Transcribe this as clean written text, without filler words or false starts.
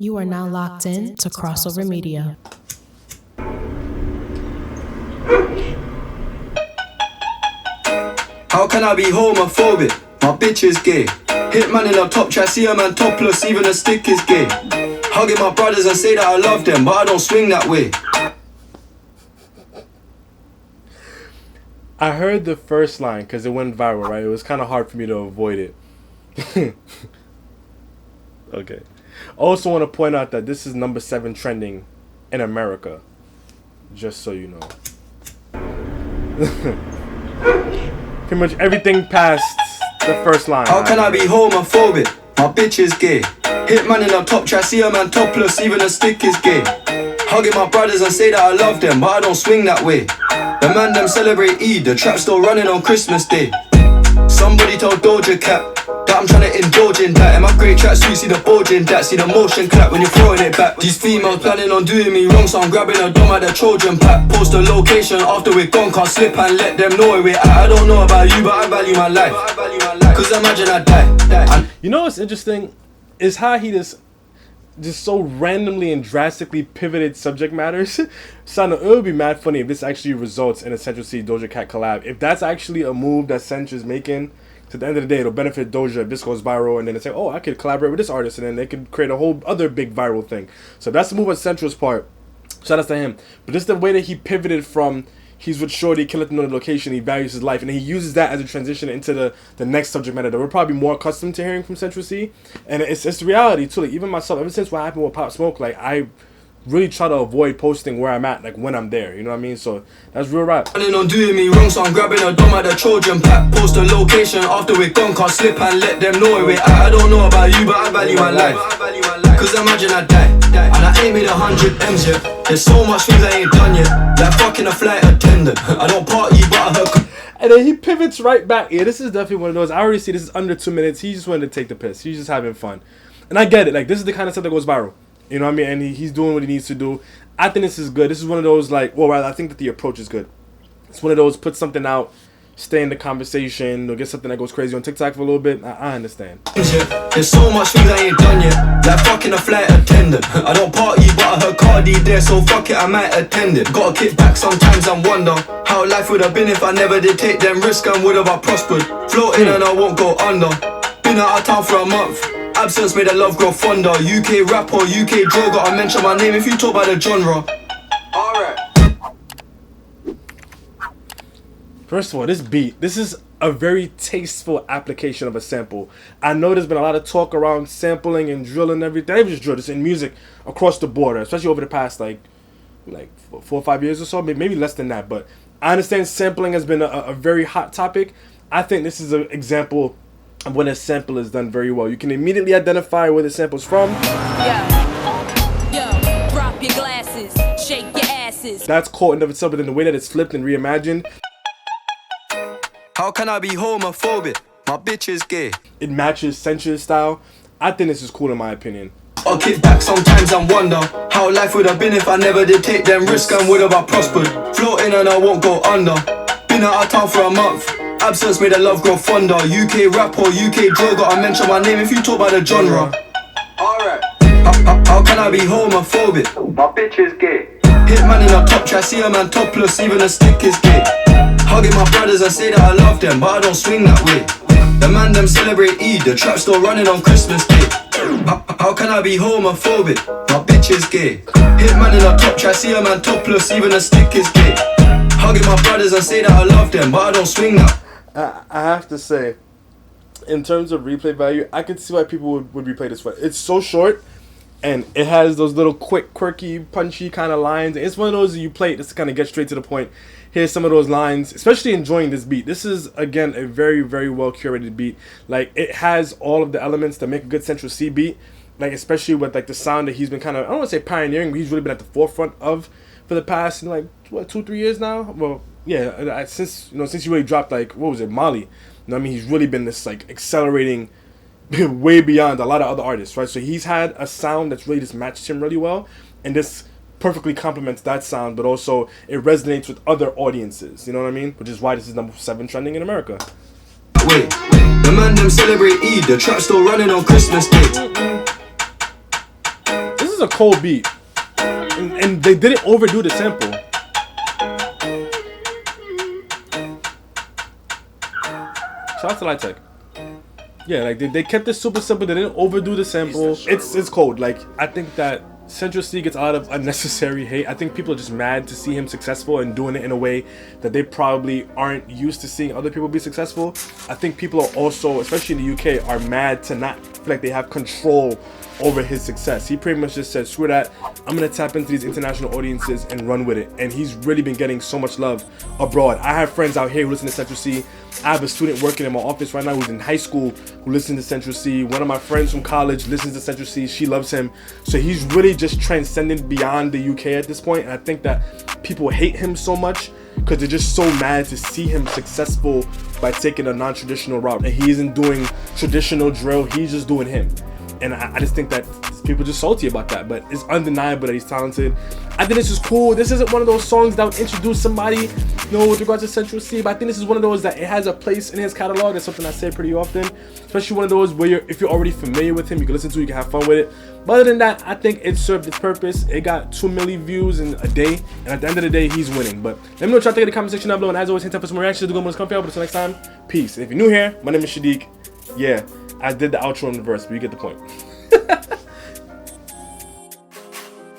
You are now locked in to Crossover Media. How can I be homophobic? My bitch is gay. Hit man in a top try, see a man topless, even a stick is gay. Hugging my brothers and say that I love them, but I don't swing that way. I heard the first line because it went viral, right? It was kind of hard for me to avoid it. Okay. Also want to point out that this is number 7 trending in America. Just so you know. Pretty much everything past the first line. How can I be homophobic? My bitch is gay. Hit man in a top try, see a man topless, even a stick is gay. Hugging my brothers and say that I love them, but I don't swing that way. The man them celebrate Eid, the trap still running on Christmas Day. Somebody told Doja Cat that I'm trying to indulge in that. In my great tracksuit, see the bulge in that. See the motion clap when you're throwing it back. These females planning on doing me wrong, so I'm grabbing a dome at the Trojan pack. Post a location after we're gone, can't slip and let them know where we're at. I don't know about you, but I value my life. Cause imagine I die. You know what's interesting is how he just so randomly and drastically pivoted subject matters. Son, it would be mad funny if this actually results in a Central Cee Doja Cat collab. If that's actually a move that Central is making, to the end of the day, it'll benefit Doja if this goes viral, and then they say, oh, I could collaborate with this artist, and then they could create a whole other big viral thing. So that's the move on Central's part. Shout out to him. But just the way that he pivoted from he's with Shorty, can't let them know the location, he values his life, and he uses that as a transition into the next subject matter that we're probably more accustomed to hearing from Central Cee. And it's the reality too. Like, even myself, ever since what happened with Pop Smoke, like I really try to avoid posting where I'm at, like when I'm there. You know what I mean? So that's real rap. Planning on doing me wrong, so I'm grabbing a dome at the Trojan pack. Post a location after we're gone, can't slip and let them know where we're at. I don't know about you, but I value my life. Cause imagine I die, and I ain't made 100 M's yet. There's so much things I ain't done yet, like fucking a flight attendant. I don't party, but I heard. And then he pivots right back. Yeah, this is definitely one of those. I already see this is under 2 minutes. He just wanted to take the piss. He's just having fun. And I get it. Like, this is the kind of stuff that goes viral. You know what I mean? And he's doing what he needs to do. I think this is good. This is one of those, like, well, I think that the approach is good. It's one of those, put something out, stay in the conversation, or get something that goes crazy on TikTok for a little bit. I understand. There's so much things I ain't done yet, like fucking a flight attendant. I don't party, but I heard Cardi there, so fuck it, I might attend it. Gotta kick back sometimes and wonder how life would have been if I never did take them risks, and would have I prospered. Floating and I won't go under. Been out of town for a month. Absence made the love grow fonder. UK rap or UK draw, gotta mention my name if you talk about the genre. Alright. First of all, this beat, this is a very tasteful application of a sample. I know there's been a lot of talk around sampling and drill and everything. Not even just drill, just in music across the border, especially over the past like 4 or 5 years or so, maybe less than that. But I understand sampling has been a very hot topic. I think this is an example of when a sample is done very well. You can immediately identify where the sample's from. Yo, drop your glasses, shake your asses. That's cool in and of itself, but then the way that it's flipped and reimagined. How can I be homophobic? My bitch is gay. It matches Central's style. I think this is cool in my opinion. I'll kick back sometimes and wonder how life would have been if I never did take them risks, and would have I prospered. Floating and I won't go under. Been out of town for a month. Absence made the love grow fonder. UK rap or UK draw, gotta mention my name if you talk about the genre. Alright. How can I be homophobic? My bitch is gay. Hit man in a top try, see a man topless, even a stick is gay. Hugging my brothers and say that I love them, but I don't swing that way. The man them celebrate Eid, the trap still running on Christmas Day. How can I be homophobic? My bitch is gay. Hit man in a top try, see a man topless, even a stick is gay. Hugging my brothers and say that I love them, but I don't swing that. I have to say, in terms of replay value, I can see why people would replay this one. It's so short, and it has those little quick, quirky, punchy kind of lines. It's one of those you play it just to kind of get straight to the point. Here's some of those lines, especially enjoying this beat. This is, again, a very, very well curated beat. Like, it has all of the elements that make a good Central Cee beat. Like, especially with, like, the sound that he's been kind of, I don't want to say pioneering, but he's really been at the forefront of for the past, like, what, 2-3 years now? Well, yeah, since he really dropped, like, what was it, Molly. You know what I mean? He's really been this, like, accelerating way beyond a lot of other artists, right? So he's had a sound that's really just matched him really well, and this perfectly complements that sound, but also it resonates with other audiences, you know what I mean? Which is why this is number 7 trending in America. Wait, the man them celebrate Eid, the trap still running on Christmas Day. is a cold beat, and they didn't overdo the sample. Shout out to Light Tech. Yeah, like they kept it super simple. They didn't overdo the sample. It's cold. Like I think that Central Cee gets a lot of unnecessary hate. I think people are just mad to see him successful and doing it in a way that they probably aren't used to seeing other people be successful. I think people are also, especially in the UK, are mad to not feel like they have control over his success. He pretty much just said, screw that, I'm gonna tap into these international audiences and run with it. And he's really been getting so much love abroad. I have friends out here who listen to Central Cee. I have a student working in my office right now who's in high school who listens to Central Cee. One of my friends from college listens to Central Cee. She loves him. So he's really just transcended beyond the UK at this point. And I think that people hate him so much because they're just so mad to see him successful by taking a non-traditional route. And he isn't doing traditional drill, he's just doing him. And I just think that people are just salty about that, but it's undeniable that he's talented. I think this is cool. This isn't one of those songs that would introduce somebody, you know, with regards to Central Cee, but I think this is one of those that it has a place in his catalog. That's something I say pretty often, especially one of those where if you're already familiar with him, you can listen to it, you can have fun with it. But other than that, I think it served its purpose. It got 2 million views in a day, and at the end of the day, he's winning. But let me know what y'all think in the comment section down below, and as always, hit up for some more reactions to go most comfy. But until next time, peace. And if you're new here, my name is Shadiq. Yeah, I did the outro in the verse, but you get the point.